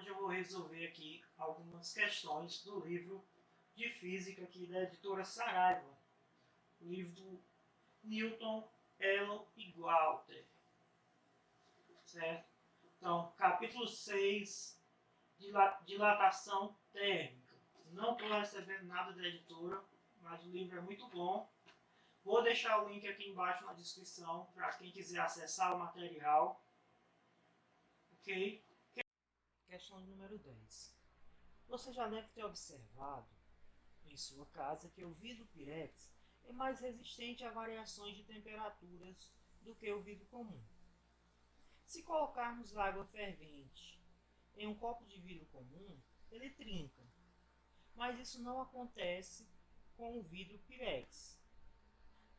onde eu vou resolver aqui algumas questões do livro de física aqui da editora Saraiva, o livro do Newton, Elo e Gualter, certo? Então, capítulo 6, dilatação térmica. Não estou recebendo nada da editora, mas o livro é muito bom. Vou deixar o link aqui embaixo na descrição para quem quiser acessar o material. Ok? Questão número 10. Você já deve ter observado em sua casa que o vidro pirex é mais resistente a variações de temperaturas do que o vidro comum. Se colocarmos água fervente em um copo de vidro comum, ele trinca, mas isso não acontece com o vidro pirex.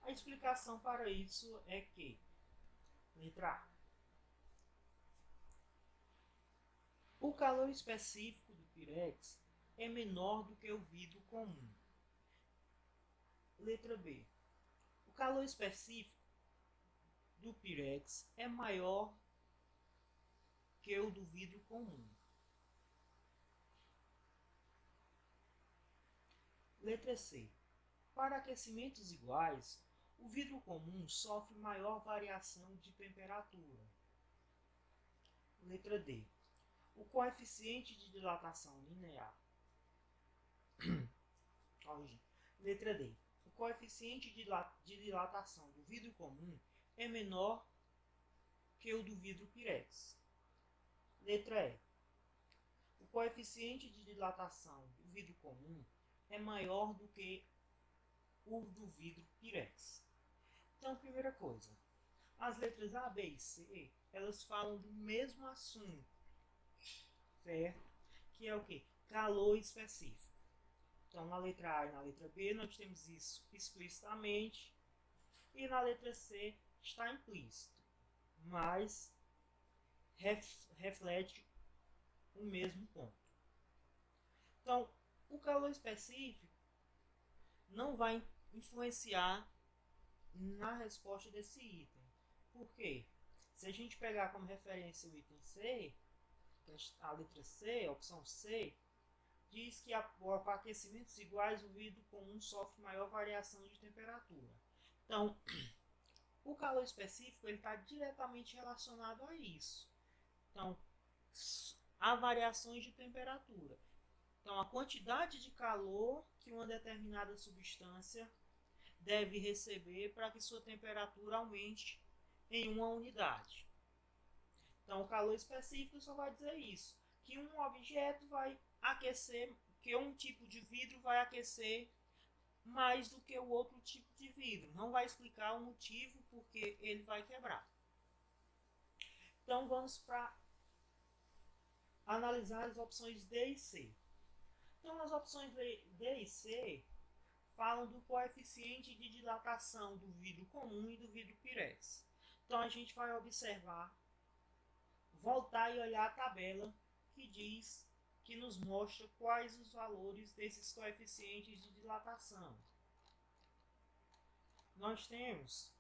A explicação para isso é que, letra A, o calor específico do pirex é menor do que o vidro comum. Letra B, o calor específico do pirex é maior que o do vidro comum. Letra C, para aquecimentos iguais, o vidro comum sofre maior variação de temperatura. Letra D, o coeficiente de dilatação linear. Letra D, o coeficiente de dilatação do vidro comum é menor que o do vidro pirex. Letra E, o coeficiente de dilatação do vidro comum é maior do que o do vidro pirex. Então, primeira coisa, as letras A, B e C, elas falam do mesmo assunto, certo? Que é o quê? Calor específico. Então, na letra A e na letra B, nós temos isso explicitamente, e na letra C está implícito, mas reflete o mesmo ponto. Então, o calor específico não vai influenciar na resposta desse item. Por quê? Se a gente pegar como referência o item C, a letra C, a opção C, diz que para aquecimentos iguais o vidro comum sofre maior variação de temperatura. Então, o calor específico está diretamente relacionado a isso. Então, há variações de temperatura. Então, a quantidade de calor que uma determinada substância deve receber para que sua temperatura aumente em uma unidade. Então, o calor específico só vai dizer isso, que um objeto vai aquecer, que um tipo de vidro vai aquecer mais do que o outro tipo de vidro. Não vai explicar o motivo porque ele vai quebrar. Então, vamos para analisar as opções D e C. Então, as opções D e C falam do coeficiente de dilatação do vidro comum e do vidro pirex. Então, a gente vai observar, voltar e olhar a tabela que nos mostra quais os valores desses coeficientes de dilatação. Nós temos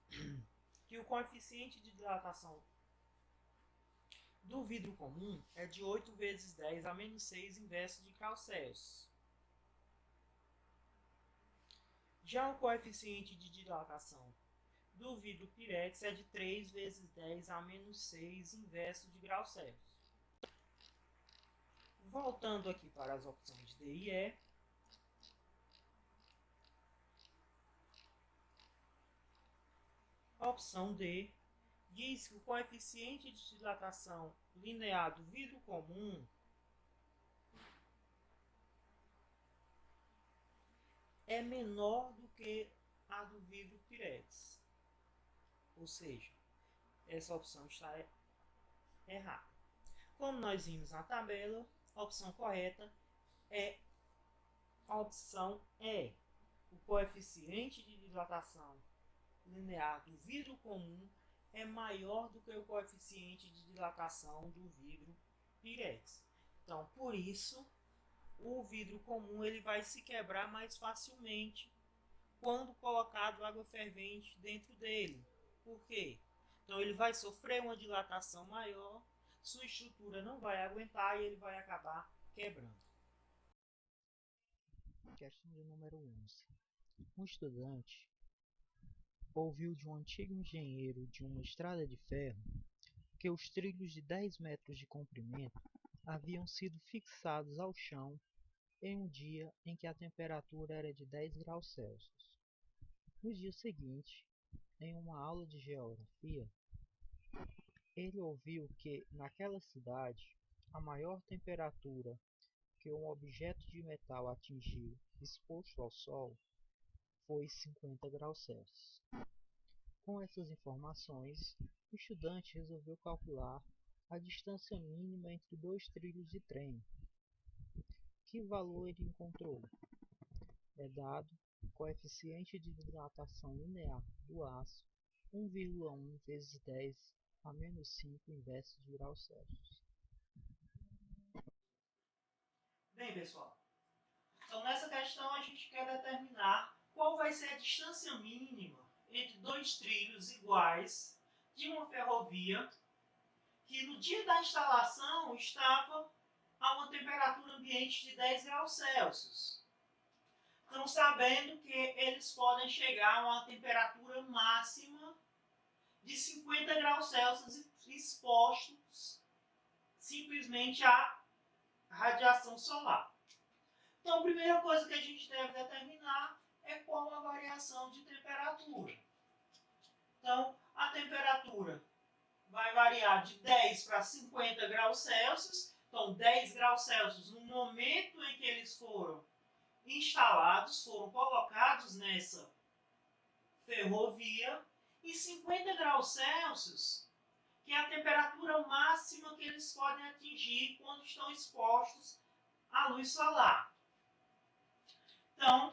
que o coeficiente de dilatação do vidro comum é de 8 vezes 10 a menos 6 inverso de graus Celsius. Já o coeficiente de dilatação do vidro pirex é de 3 vezes 10 a menos 6 inverso de graus Celsius. Voltando aqui para as opções D e E, a opção D diz que o coeficiente de dilatação linear do vidro comum é menor do que a do vidro pirex. Ou seja, essa opção está errada. Como nós vimos na tabela, a opção correta é a opção E. O coeficiente de dilatação linear do vidro comum é maior do que o coeficiente de dilatação do vidro pirex. Então, por isso, o vidro comum ele vai se quebrar mais facilmente quando colocado água fervente dentro dele. Por quê? Então, ele vai sofrer uma dilatação maior, sua estrutura não vai aguentar e ele vai acabar quebrando. Questão de número 11. Um estudante ouviu de um antigo engenheiro de uma estrada de ferro que os trilhos de 10 metros de comprimento haviam sido fixados ao chão em um dia em que a temperatura era de 10 graus Celsius. No dia seguinte, em uma aula de geografia, ele ouviu que, naquela cidade, a maior temperatura que um objeto de metal atingiu exposto ao sol foi 50 graus Celsius. Com essas informações, o estudante resolveu calcular a distância mínima entre dois trilhos de trem. Que valor ele encontrou? É dado o coeficiente de dilatação linear do aço 1,1 vezes 10 a menos 5 inversos de graus Celsius. Bem, pessoal, então nessa questão a gente quer determinar qual vai ser a distância mínima entre dois trilhos iguais de uma ferrovia que no dia da instalação estava a uma temperatura ambiente de 10 graus Celsius. Então, sabendo que eles podem chegar a uma temperatura máxima de 50 graus Celsius expostos simplesmente à radiação solar. Então, a primeira coisa que a gente deve determinar é qual a variação de temperatura. Então, a temperatura vai variar de 10 para 50 graus Celsius. Então, 10 graus Celsius no momento em que eles foram instalados, foram colocados nessa ferrovia, e 50 graus Celsius, que é a temperatura máxima que eles podem atingir quando estão expostos à luz solar. Então,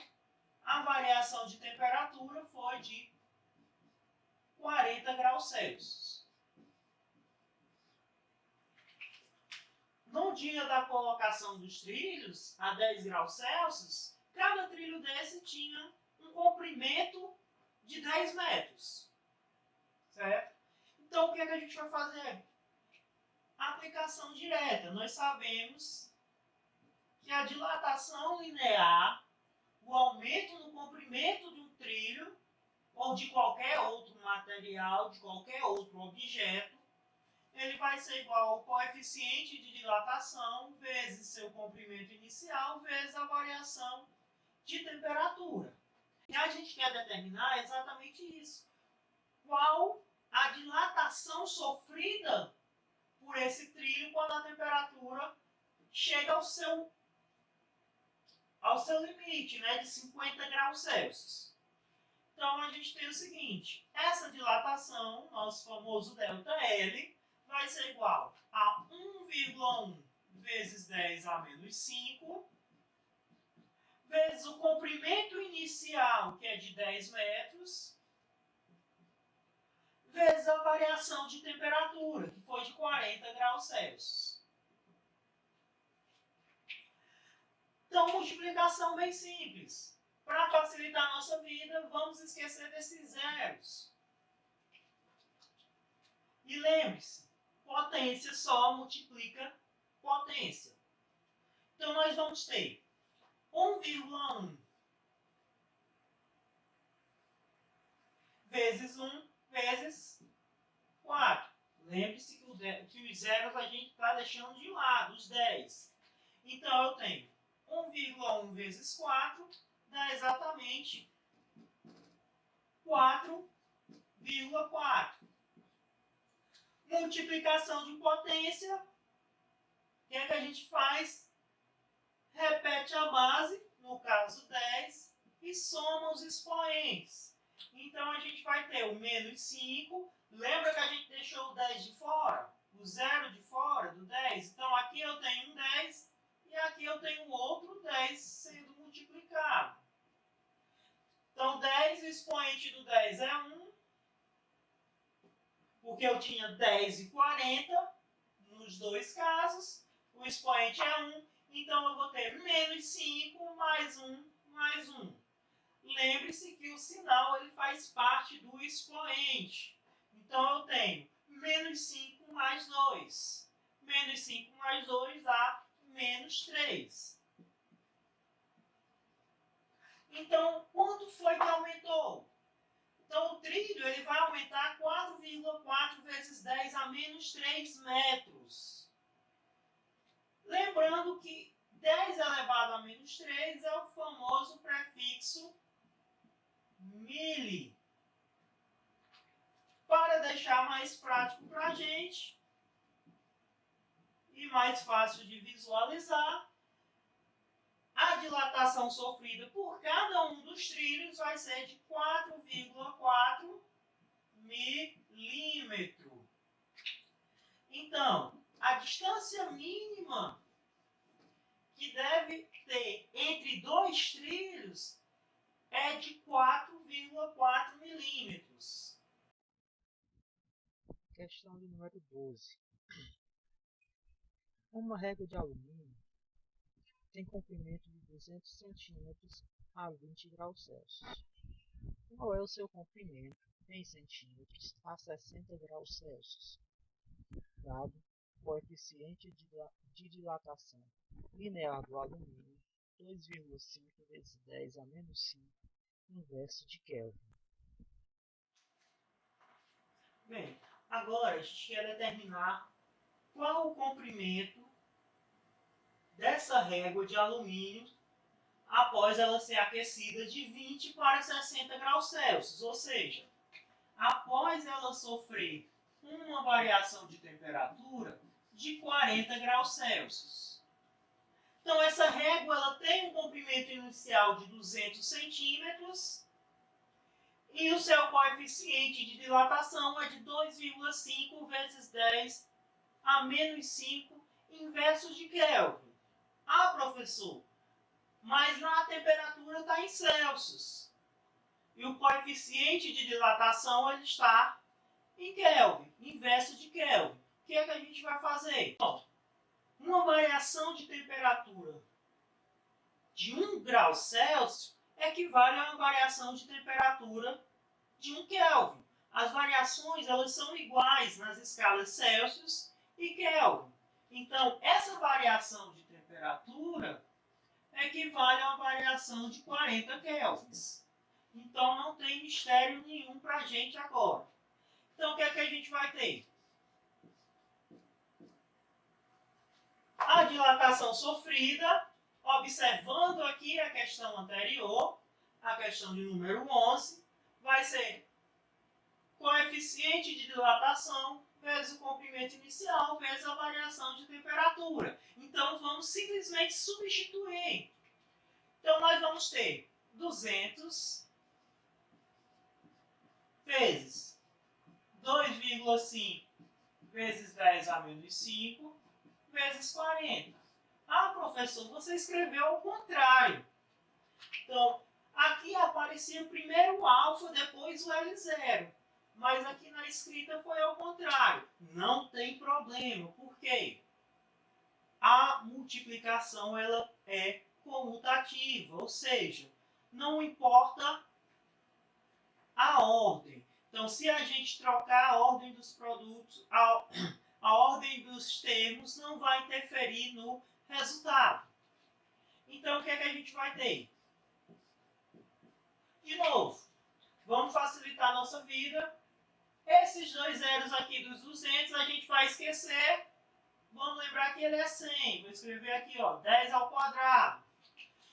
a variação de temperatura foi de 40 graus Celsius. No dia da colocação dos trilhos, a 10 graus Celsius, cada trilho desse tinha um comprimento de 10 metros. Certo? Então, o que é que a gente vai fazer? Aplicação direta. Nós sabemos que a dilatação linear, o aumento no comprimento de um trilho, ou de qualquer outro material, de qualquer outro objeto, ele vai ser igual ao coeficiente de dilatação vezes seu comprimento inicial vezes a variação de temperatura. E a gente quer determinar exatamente isso. Qual a dilatação sofrida por esse trilho quando a temperatura chega ao seu limite, né, de 50 graus Celsius. Então, a gente tem o seguinte, essa dilatação, nosso famoso ΔL, vai ser igual a 1,1 vezes 10 a menos 5, vezes o comprimento inicial, que é de 10 metros, vezes a variação de temperatura, que foi de 40 graus Celsius. Então, multiplicação bem simples. Para facilitar a nossa vida, vamos esquecer desses zeros. E lembre-se, potência só multiplica potência. Então, nós vamos ter 1,1 vezes 1 vezes 4. Lembre-se que os zeros a gente está deixando de lado, os 10. Então, eu tenho 1,1 vezes 4 dá exatamente 4,4. Multiplicação de potência, o que é que a gente faz? Repete a base, no caso 10, e soma os expoentes. Então, a gente vai ter o menos 5. Lembra que a gente deixou o 10 de fora? O 0 de fora do 10? Então, aqui eu tenho um 10 e aqui eu tenho outro 10 sendo multiplicado. Então, 10, o expoente do 10 é 1, porque eu tinha 10 e 40 nos dois casos. O expoente é 1, então eu vou ter menos 5 mais 1 mais 1. Lembre-se que o sinal ele faz parte do expoente. Então, eu tenho menos 5 mais 2. menos 5 mais 2 dá menos 3. Então, quanto foi que aumentou? Então, o trilho ele vai aumentar 4,4 vezes 10 a menos 3 metros. Lembrando que 10 elevado a menos 3 é o famoso prefixo mili. Para deixar mais prático para a gente e mais fácil de visualizar, a dilatação sofrida por cada um dos trilhos vai ser de 4,4 milímetro. Então, a distância mínima que deve ter entre dois trilhos é de 4,4 milímetros. Questão de número 12. Uma régua de alumínio tem comprimento de 200 centímetros a 20 graus Celsius. Qual é o seu comprimento em centímetros a 60 graus Celsius? Dado o coeficiente de dilatação linear do alumínio, 2,5 vezes 10 a menos 5 inverso de Kelvin. Bem, agora a gente quer determinar qual o comprimento dessa régua de alumínio após ela ser aquecida de 20 para 60 graus Celsius, ou seja, após ela sofrer uma variação de temperatura de 40 graus Celsius. Então, essa régua ela tem um comprimento inicial de 200 centímetros e o seu coeficiente de dilatação é de 2,5 vezes 10 a menos 5 inverso de Kelvin. Ah, professor, mas na temperatura está em Celsius. E o coeficiente de dilatação ele está em Kelvin, inverso de Kelvin. O que é que a gente vai fazer? Bom, uma variação de temperatura de 1 grau Celsius equivale a uma variação de temperatura de 1 Kelvin. As variações elas são iguais nas escalas Celsius e Kelvin. Então, essa variação de temperatura equivale a uma variação de 40 kelvins. Então, não tem mistério nenhum para a gente agora. Então, o que é que a gente vai ter? A dilatação sofrida, observando aqui a questão anterior, a questão de número 11, vai ser coeficiente de dilatação vezes o comprimento inicial vezes a variação de temperatura. Então, vamos simplesmente substituir. Então, nós vamos ter 200 vezes 2,5 vezes 10 a menos 5 vezes 40. Ah, professor, você escreveu ao contrário. Então, aqui aparecia primeiro o alfa, depois o L0. Mas aqui na escrita foi ao contrário. Não tem problema. Por quê? A multiplicação ela é comutativa, ou seja, não importa a ordem. Então, se a gente trocar a ordem dos produtos, a ordem dos termos não vai interferir no resultado. Então, o que é que a gente vai ter? De novo, vamos facilitar a nossa vida. Esses dois zeros aqui dos 200 a gente vai esquecer. Vamos lembrar que ele é 100. Vou escrever aqui, ó, 10 ao quadrado.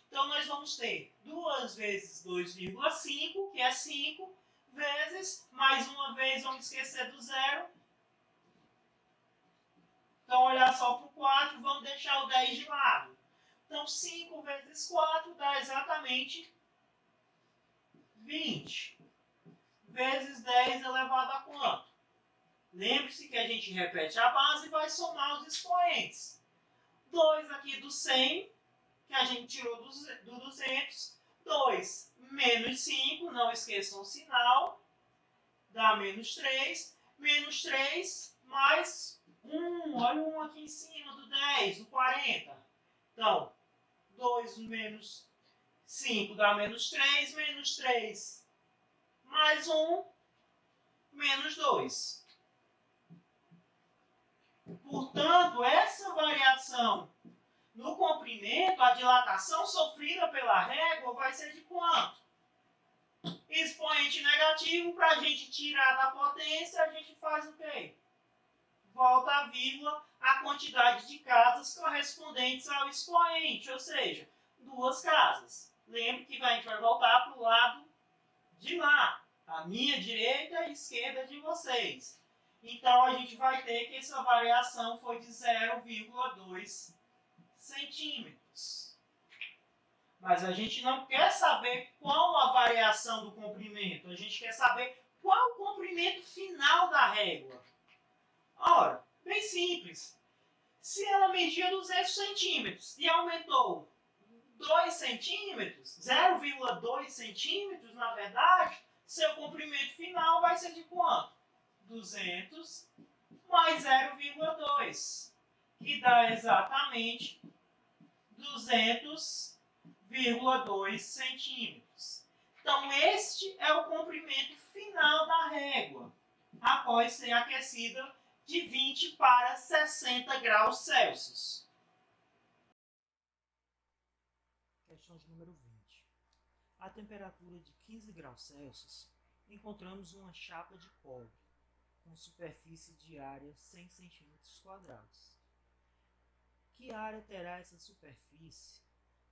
Então, nós vamos ter 2 vezes 2,5, que é 5, vezes, mais uma vez, vamos esquecer do zero. Então, olhar só para o 4, vamos deixar o 10 de lado. Então, 5 vezes 4 dá exatamente 20. Vezes 10 elevado a quanto? Lembre-se que a gente repete a base e vai somar os expoentes. 2 aqui do 100, que a gente tirou do 200. 2 menos 5, não esqueçam o sinal, dá menos 3. Menos 3 mais 1, olha o 1 aqui em cima do 10, do 40. Então, 2 menos 5 dá menos 3, menos 3 mais 1, menos 2. Portanto, essa variação no comprimento, a dilatação sofrida pela régua vai ser de quanto? Expoente negativo, para a gente tirar da potência, a gente faz o quê? Volta a vírgula, a quantidade de casas correspondentes ao expoente, ou seja, 2 casas. Lembre que a gente vai voltar para o lado de lá, a minha direita e a esquerda de vocês. Então, a gente vai ter que essa variação foi de 0,2 centímetros. Mas a gente não quer saber qual a variação do comprimento, a gente quer saber qual o comprimento final da régua. Ora, bem simples. Se ela media 200 centímetros e aumentou 2 centímetros, 0,2 centímetros, na verdade, seu comprimento final vai ser de quanto? 200 mais 0,2, que dá exatamente 200,2 centímetros. Então, este é o comprimento final da régua, após ser aquecida de 20 para 60 graus Celsius. Questão de número 20. A temperatura de 15 graus Celsius, encontramos uma chapa de cobre com superfície de área 100 cm². Que área terá essa superfície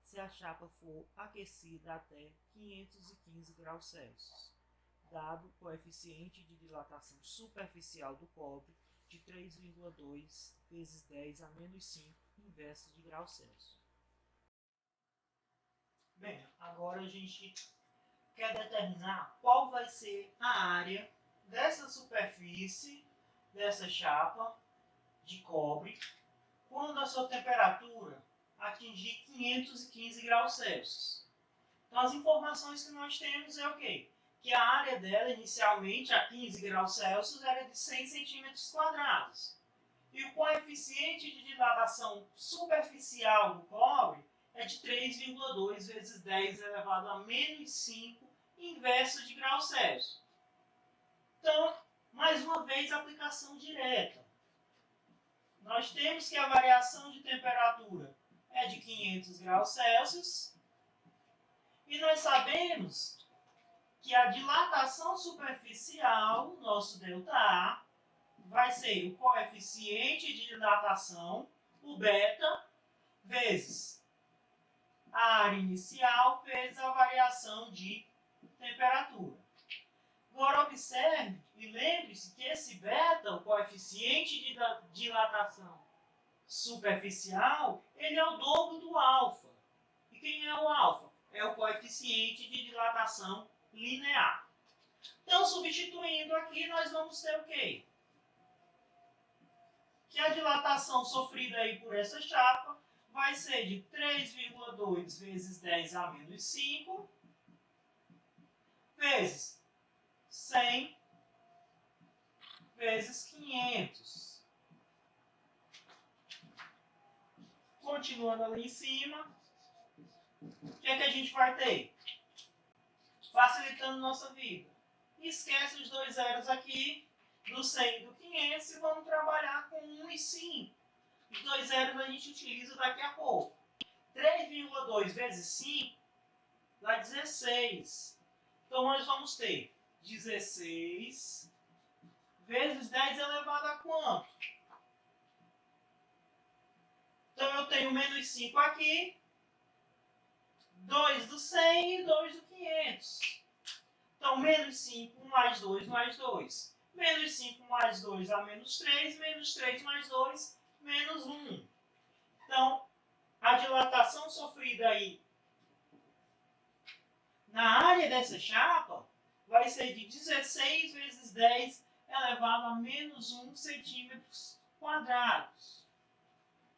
se a chapa for aquecida até 515 graus Celsius, dado o coeficiente de dilatação superficial do cobre de 3,2 vezes 10 a menos 5 inversos de graus Celsius. Bem, agora a gente quer determinar qual vai ser a área dessa superfície, dessa chapa de cobre, quando a sua temperatura atingir 515 graus Celsius. Então, as informações que nós temos é o quê? Que a área dela, inicialmente, a 15 graus Celsius, era de 100 cm². E o coeficiente de dilatação superficial do cobre é de 3,2 vezes 10 elevado a menos 5 inverso de graus Celsius. Então, mais uma vez, aplicação direta. Nós temos que a variação de temperatura é de 500 graus Celsius. E nós sabemos que a dilatação superficial, nosso ΔA, vai ser o coeficiente de dilatação, o beta, vezes a área inicial, vezes a variação de temperatura. Agora observe e lembre-se que esse beta, o coeficiente de dilatação superficial, ele é o dobro do alfa. E quem é o alfa? É o coeficiente de dilatação linear. Então, substituindo aqui, nós vamos ter o quê? Que a dilatação sofrida aí por essa chapa vai ser de 3,2 vezes 10 a menos 5 vezes 100 vezes 500. Continuando ali em cima, o que é que a gente vai ter? Facilitando nossa vida. Esquece os dois zeros aqui, do 100 e do 500, e vamos trabalhar com 1 e 5. Os dois zeros a gente utiliza daqui a pouco. 3,2 vezes 5 dá 16. Então, nós vamos ter 16 vezes 10 elevado a quanto? Então, eu tenho menos 5 aqui, 2 do 100 e 2 do 500. Então, menos 5 mais 2 mais 2. Menos 5 mais 2 dá menos 3. Menos 3 mais 2, menos 1. Então, a dilatação sofrida aí na área dessa chapa vai ser de 16 vezes 10 elevado a menos 1 centímetros quadrados.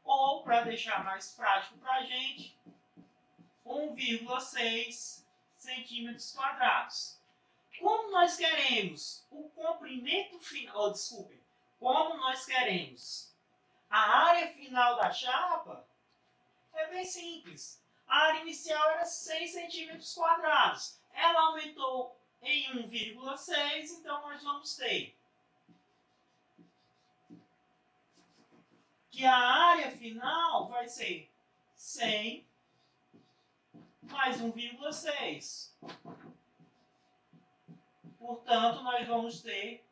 Ou, para deixar mais prático para a gente, 1,6 centímetros quadrados. Como nós queremos o comprimento final, como nós queremos a área final da chapa, é bem simples. A área inicial era 100 centímetros quadrados. Ela aumentou em 1,6, então nós vamos ter que a área final vai ser 100 mais 1,6. Portanto, nós vamos ter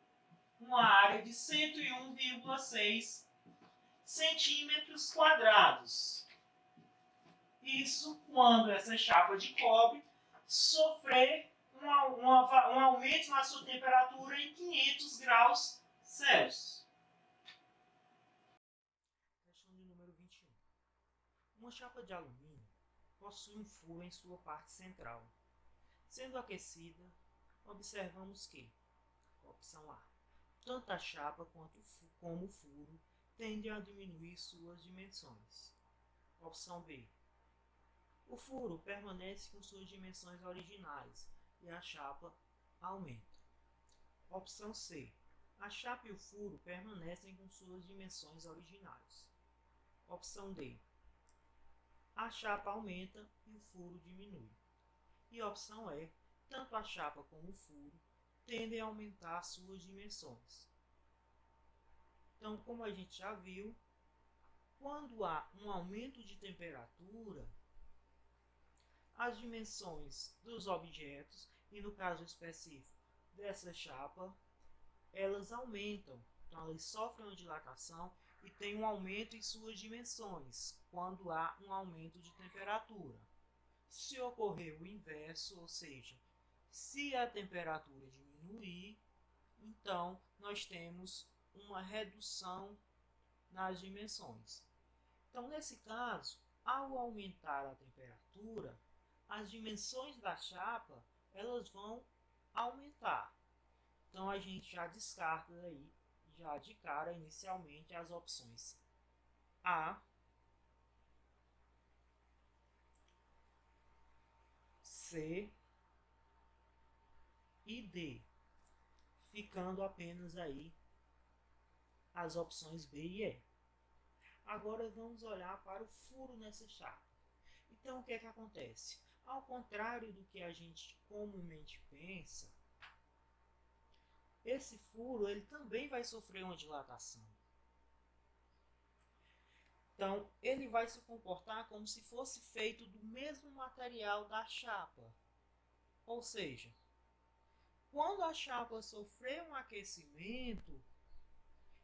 uma área de 101,6 centímetros quadrados. Isso quando essa chapa de cobre sofrer um aumento na sua temperatura em 500 graus Celsius. Questão de número 21. Uma chapa de alumínio possui um furo em sua parte central. Sendo aquecida, observamos que, opção A, tanto a chapa como o furo tendem a diminuir suas dimensões. Opção B, o furo permanece com suas dimensões originais e a chapa aumenta. Opção C, a chapa e o furo permanecem com suas dimensões originais. Opção D, a chapa aumenta e o furo diminui. E opção E, tanto a chapa como o furo tendem a aumentar suas dimensões. Então, como a gente já viu, quando há um aumento de temperatura, as dimensões dos objetos, e no caso específico dessa chapa, elas aumentam. Então, elas sofrem uma dilatação e tem um aumento em suas dimensões, quando há um aumento de temperatura. Se ocorrer o inverso, ou seja, se a temperatura diminuir, então nós temos uma redução nas dimensões. Então, nesse caso, ao aumentar a temperatura, as dimensões da chapa elas vão aumentar. Então, a gente já descarta aí, já de cara, inicialmente, as opções A, C e D, ficando apenas aí as opções B e E. Agora vamos olhar para o furo nessa chapa. Então, o que é que acontece? Ao contrário do que a gente comumente pensa, esse furo ele também vai sofrer uma dilatação. Então, ele vai se comportar como se fosse feito do mesmo material da chapa. Ou seja, quando a chapa sofrer um aquecimento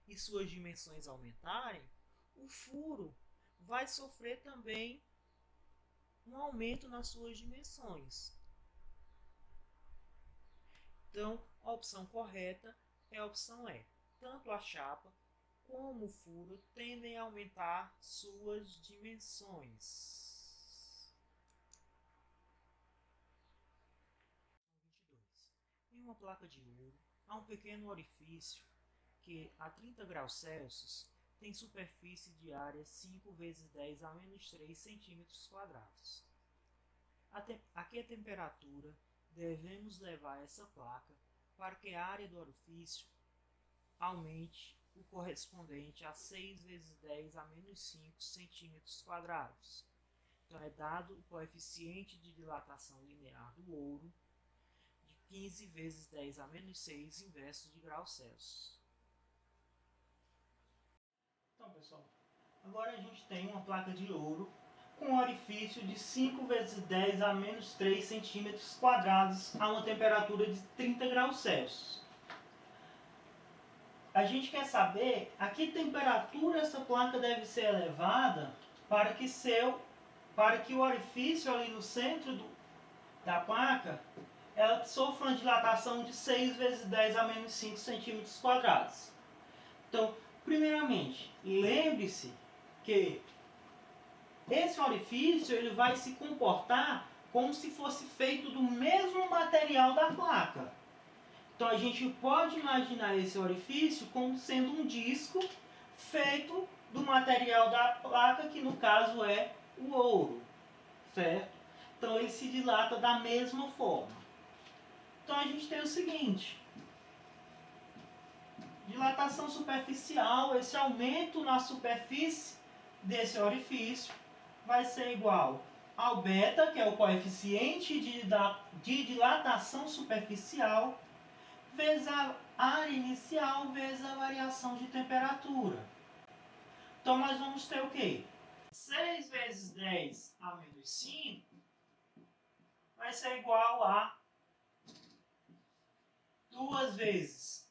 e suas dimensões aumentarem, o furo vai sofrer também um aumento nas suas dimensões. Então, a opção correta é a opção E. Tanto a chapa como o furo tendem a aumentar suas dimensões. 22. Em uma placa de ouro, há um pequeno orifício que, a 30 graus Celsius, tem superfície de área 5 vezes 10 a menos 3 centímetros quadrados. A que temperatura devemos levar essa placa para que a área do orifício aumente o correspondente a 6 vezes 10 a menos 5 centímetros quadrados. Então, é dado o coeficiente de dilatação linear do ouro de 15 vezes 10 a menos 6 inversos de graus Celsius. Então, pessoal, agora a gente tem uma placa de ouro com um orifício de 5 vezes 10 a menos 3 centímetros quadrados a uma temperatura de 30 graus Celsius. A gente quer saber a que temperatura essa placa deve ser elevada para que o orifício ali no centro da placa ela sofra uma dilatação de 6 vezes 10 a menos 5 centímetros quadrados. Então, primeiramente, lembre-se que esse orifício ele vai se comportar como se fosse feito do mesmo material da placa. Então a gente pode imaginar esse orifício como sendo um disco feito do material da placa, que no caso é o ouro, certo? Então ele se dilata da mesma forma. Então a gente tem o seguinte: dilatação superficial, esse aumento na superfície desse orifício vai ser igual ao beta, que é o coeficiente de dilatação superficial, vezes a área inicial vezes a variação de temperatura. Então Então nós vamos ter o quê? 6 vezes 10 a menos 5 vai ser igual a 2 vezes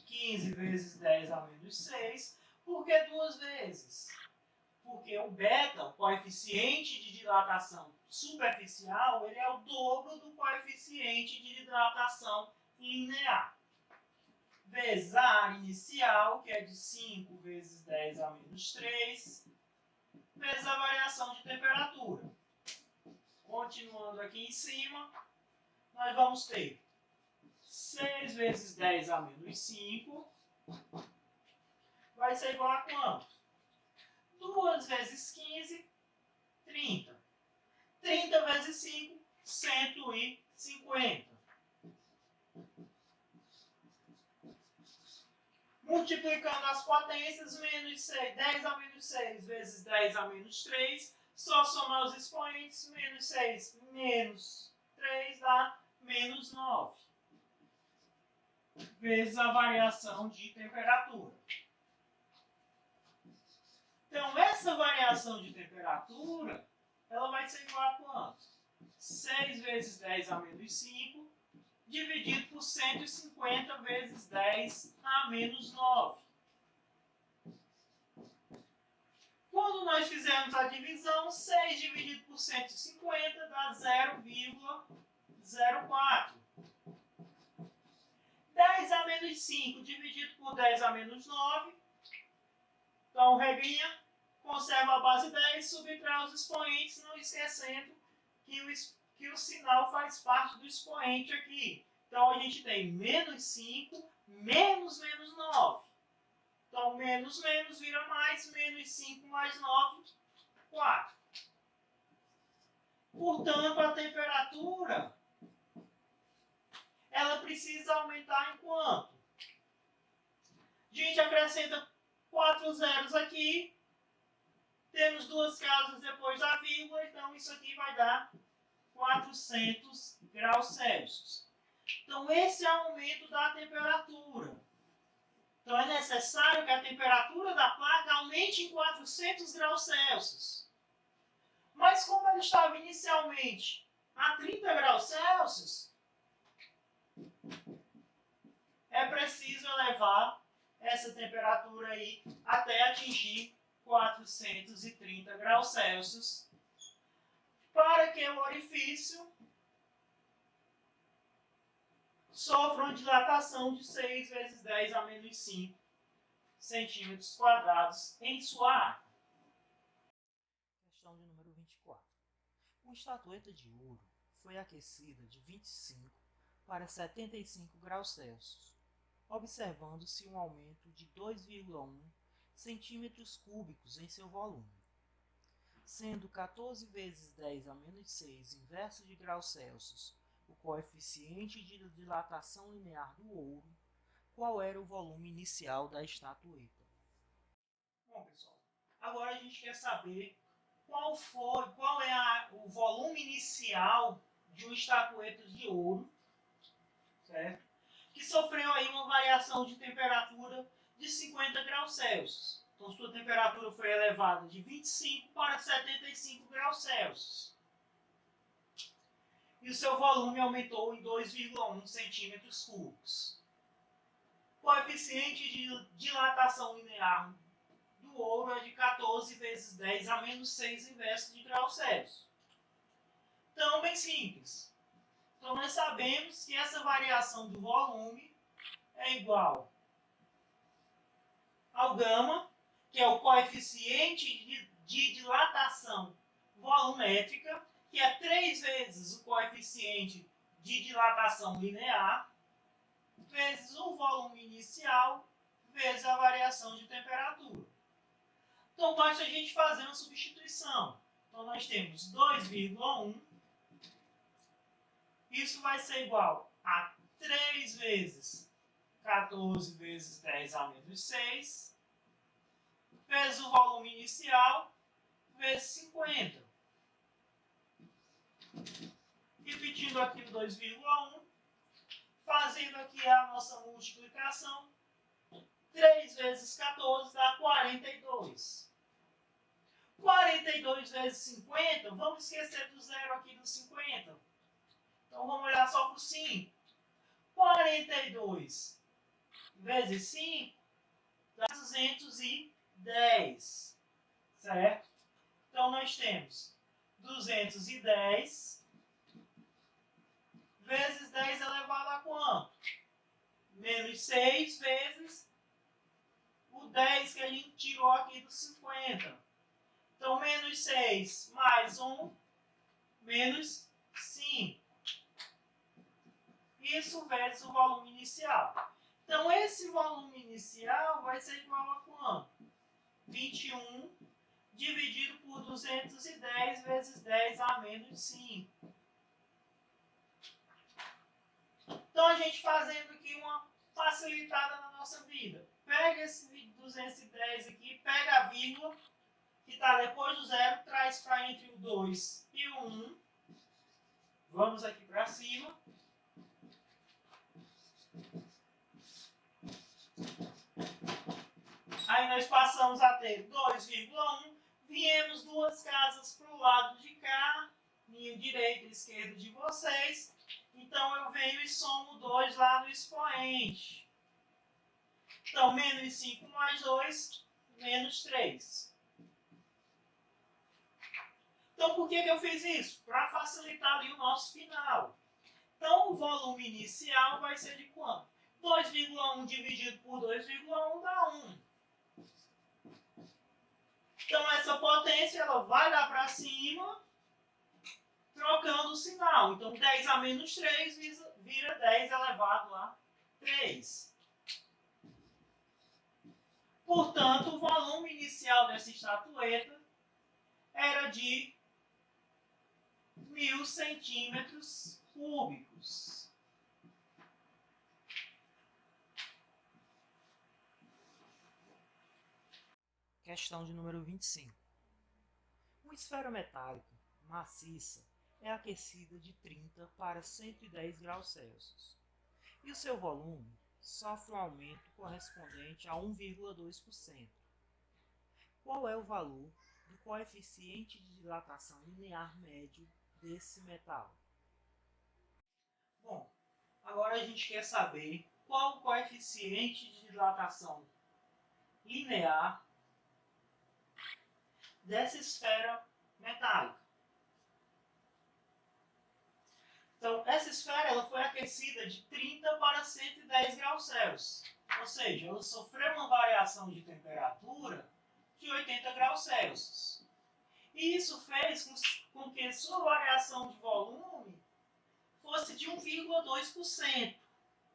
15 vezes 10 a menos 6. Por que 2 vezes? Porque o beta, o coeficiente de dilatação superficial, ele é o dobro do coeficiente de dilatação linear. Vezes a área inicial, que é de 5 vezes 10 a menos 3, vezes a variação de temperatura. Continuando aqui em cima, nós vamos ter 6 vezes 10 a menos 5 vai ser igual a quanto? 2 vezes 15, 30. 30 vezes 5, 150. Multiplicando as potências, menos 6, 10 a menos 6 vezes 10 a menos 3, só somar os expoentes, menos 6 menos 3 dá menos 9. Vezes a variação de temperatura. Então, essa variação de temperatura, ela vai ser igual a quanto? 6 vezes 10 a menos 5, dividido por 150 vezes 10 a menos 9. Quando nós fizermos a divisão, 6 dividido por 150 dá 0,04. 10 a menos 5 dividido por 10 a menos 9. Então, regrinha, conserva a base 10, subtrai os expoentes, não esquecendo que o sinal faz parte do expoente aqui. Então, a gente tem menos 5, menos 9. Então, menos vira mais, menos 5 mais 9, 4. Portanto, a temperatura, ela precisa aumentar em quanto? A gente acrescenta 4 zeros aqui, temos 2 casas depois da vírgula, então isso aqui vai dar 400 graus Celsius. Então, esse é o aumento da temperatura. Então, é necessário que a temperatura da placa aumente em 400 graus Celsius. Mas como ela estava inicialmente a 30 graus Celsius, é preciso elevar essa temperatura aí até atingir 430 graus Celsius, para que o orifício sofra uma dilatação de 6 vezes 10 a menos 5 centímetros quadrados em sua área. Questão de número 24. Uma estatueta de ouro foi aquecida de 25 para 75 graus Celsius, observando-se um aumento de 2,1 centímetros cúbicos em seu volume. Sendo 14 vezes 10 a menos 6 inverso de graus Celsius o coeficiente de dilatação linear do ouro, qual era o volume inicial da estatueta? Bom, pessoal, agora a gente quer saber qual é o volume inicial de uma estatueta de ouro, certo? Que sofreu aí uma variação de temperatura de 50 graus Celsius. Então, sua temperatura foi elevada de 25 para 75 graus Celsius. E o seu volume aumentou em 2,1 centímetros cúbicos. O coeficiente de dilatação linear do ouro é de 14 vezes 10 a menos 6 inverso de graus Celsius. Então, bem simples. Então, nós sabemos que essa variação do volume é igual ao gama, que é o coeficiente de dilatação volumétrica, que é 3 vezes o coeficiente de dilatação linear, vezes o volume inicial, vezes a variação de temperatura. Então, basta a gente fazer uma substituição. Então, nós temos 2,1. Isso vai ser igual a 3 vezes 14 vezes 10 a menos 6, vezes o volume inicial, vezes 50. Repetindo aqui o 2,1, fazendo aqui a nossa multiplicação, 3 vezes 14 dá 42. 42 vezes 50, vamos esquecer do zero aqui do 50. Então vamos olhar só para o 5. 42 vezes 5 dá 210. Certo? Então nós temos 210 vezes 10 elevado a quanto? Menos 6 vezes o 10 que a gente tirou aqui do 50. Então, menos 6 mais 1, menos 5. Isso vezes o volume inicial. Então, esse volume inicial vai ser igual a quanto? 21 dividido por 210 vezes 10 a menos 5. Então, a gente fazendo aqui uma facilitada na nossa vida. Pega esse 210 aqui, pega a vírgula, que está depois do zero, traz para entre o 2 e o 1. Vamos aqui para cima. Aí nós passamos a ter 2,1. Viemos duas casas para o lado de cá, linha direita e esquerda de vocês. Então eu venho e somo 2 lá no expoente. Então, menos 5 mais 2, menos 3. Então, por que eu fiz isso? Para facilitar ali o nosso final. Então, o volume inicial vai ser de quanto? 2,1 dividido por 2,1 dá 1. Então, essa potência ela vai lá para cima, trocando o sinal. Então, 10 a menos 3 vira 10 elevado a 3. Portanto, o volume inicial dessa estatueta era de 1000 centímetros cúbicos. Questão de número 25. Uma esfera metálica maciça é aquecida de 30 para 110 graus Celsius e o seu volume sofre um aumento correspondente a 1,2%. Qual é o valor do coeficiente de dilatação linear médio desse metal? Bom, agora a gente quer saber qual o coeficiente de dilatação linear dessa esfera metálica. Então, essa esfera ela foi aquecida de 30 para 110 graus Celsius. Ou seja, ela sofreu uma variação de temperatura de 80 graus Celsius. E isso fez com que sua variação de volume fosse de 1,2%.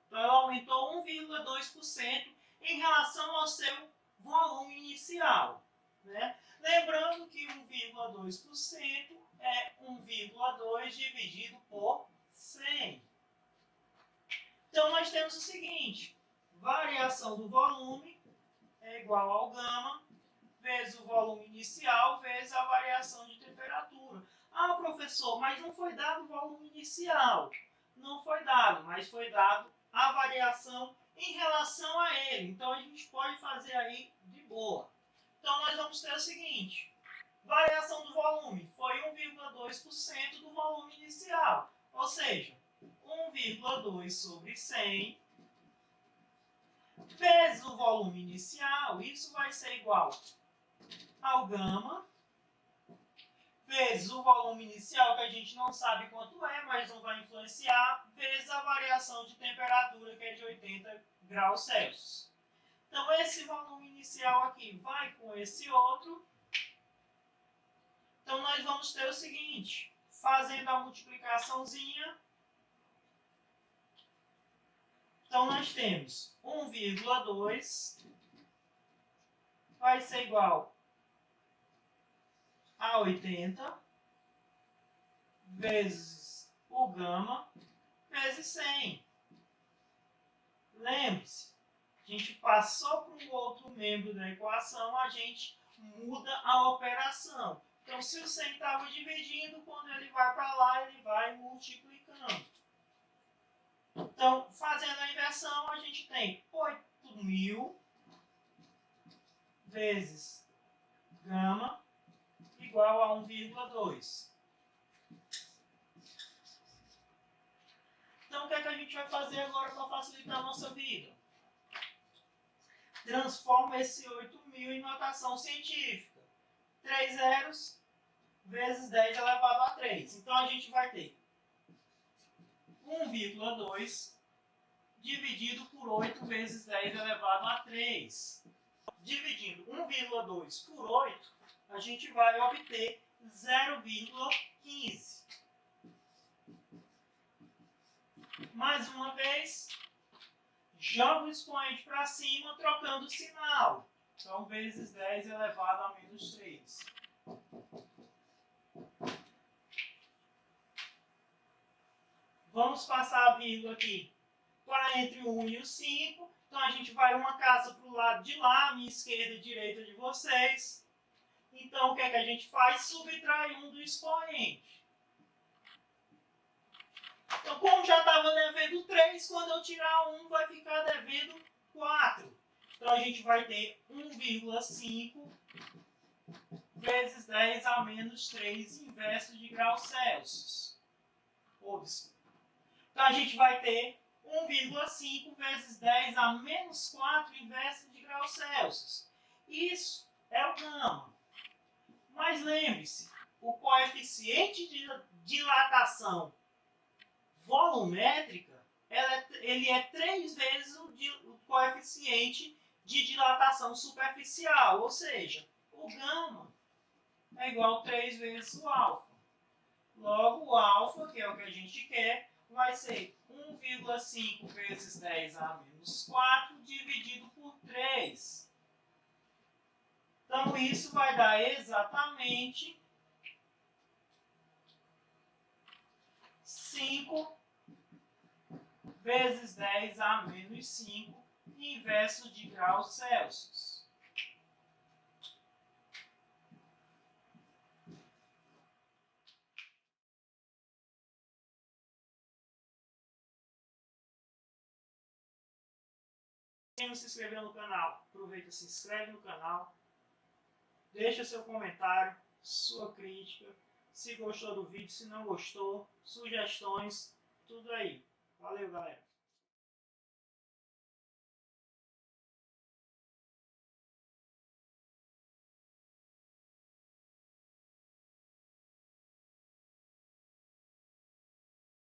Então, ela aumentou 1,2% em relação ao seu volume inicial. Né? Lembrando que 1,2% é 1,2 dividido por 100. Então, nós temos o seguinte. Variação do volume é igual ao gama vezes o volume inicial vezes a variação de temperatura. Ah, professor, mas não foi dado o volume inicial. Não foi dado, mas foi dado a variação em relação a ele. Então, a gente pode fazer aí de boa. Então, nós vamos ter o seguinte. Variação do volume foi 1,2% do volume inicial. Ou seja, 1,2 sobre 100 vezes o volume inicial. Isso vai ser igual ao gama vezes o volume inicial, que a gente não sabe quanto é, mas não vai influenciar, vezes a variação de temperatura, que é de 80 graus Celsius. Então, esse volume inicial aqui vai com esse outro. Então, nós vamos ter o seguinte, fazendo a multiplicaçãozinha. Então, nós temos 1,2 vai ser igual a 80 vezes o gama vezes 100. Lembre-se, a gente passou para um outro membro da equação, a gente muda a operação. Então, se o 100 estava dividindo, quando ele vai para lá, ele vai multiplicando. Então, fazendo a inversão, a gente tem 8.000 vezes gama igual a 1,2. Então, o que é que a gente vai fazer agora para facilitar a nossa vida? Transforma esse 8.000 em notação científica. 3 zeros vezes 10 elevado a 3. Então, a gente vai ter 1,2 dividido por 8 vezes 10 elevado a 3. Dividindo 1,2 por 8, a gente vai obter 0,15. Mais uma vez, joga o expoente para cima, trocando o sinal. Então, vezes 10 elevado a menos 3. Vamos passar a vírgula aqui para entre o 1 e o 5. Então, a gente vai uma casa para o lado de lá, minha esquerda e direita de vocês. Então, o que é que a gente faz? Subtrai 1 do expoente. Então, como já estava devendo 3, quando eu tirar 1, vai ficar devendo 4. Então, a gente vai ter 1,5 vezes 10 a menos 3 inverso de graus Celsius. Então, a gente vai ter 1,5 vezes 10 a menos 4 inverso de graus Celsius. Isso é o gama. Mas lembre-se, o coeficiente de dilatação volumétrica, ele é 3 vezes o coeficiente de dilatação superficial, ou seja, o gama é igual a 3 vezes o alfa. Logo, o alfa, que é o que a gente quer, vai ser 1,5 vezes 10 a menos 4 dividido por 3. Então, isso vai dar exatamente 5 vezes 10 a menos 5 inverso de graus Celsius. Quem não se inscreveu no canal, aproveita e se inscreve no canal. Deixa seu comentário, sua crítica. Se gostou do vídeo, se não gostou, sugestões, tudo aí. Valeu, galera!